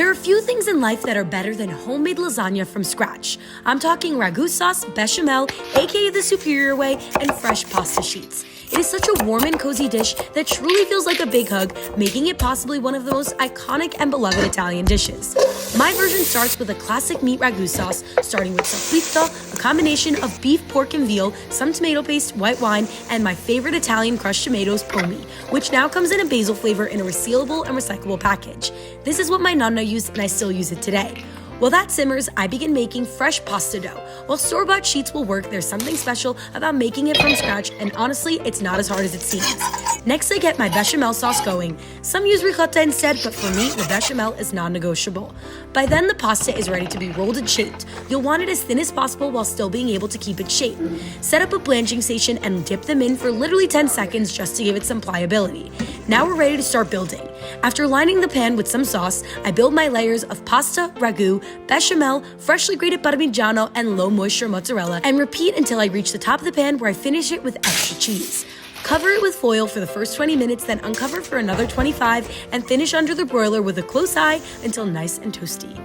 There are few things in life that are better than homemade lasagna from scratch. I'm talking ragu sauce, bechamel, aka the superior way, and fresh pasta sheets. It is such a warm and cozy dish that truly feels like a big hug, making it possibly one of the most iconic and beloved Italian dishes. My version starts with a classic meat ragu sauce, starting with sofrito, a combination of beef, pork, and veal, some tomato paste, white wine, and my favorite Italian crushed tomatoes, pomi, which now comes in a basil flavor in a resealable and recyclable package. This is what my nonna used, and I still use it today. While that simmers, I begin making fresh pasta dough. While store-bought sheets will work, there's something special about making it from scratch, and honestly, it's not as hard as it seems. Next, I get my bechamel sauce going. Some use ricotta instead, but for me, the bechamel is non-negotiable. By then, the pasta is ready to be rolled and shaped. You'll want it as thin as possible while still being able to keep its shape. Set up a blanching station and dip them in for literally 10 seconds just to give it some pliability. Now we're ready to start building. After lining the pan with some sauce, I build my layers of pasta, ragu, bechamel, freshly grated parmigiano, and low-moisture mozzarella, and repeat until I reach the top of the pan where I finish it with extra cheese. Cover it with foil for the first 20 minutes, then uncover for another 25, and finish under the broiler with a close eye until nice and toasty.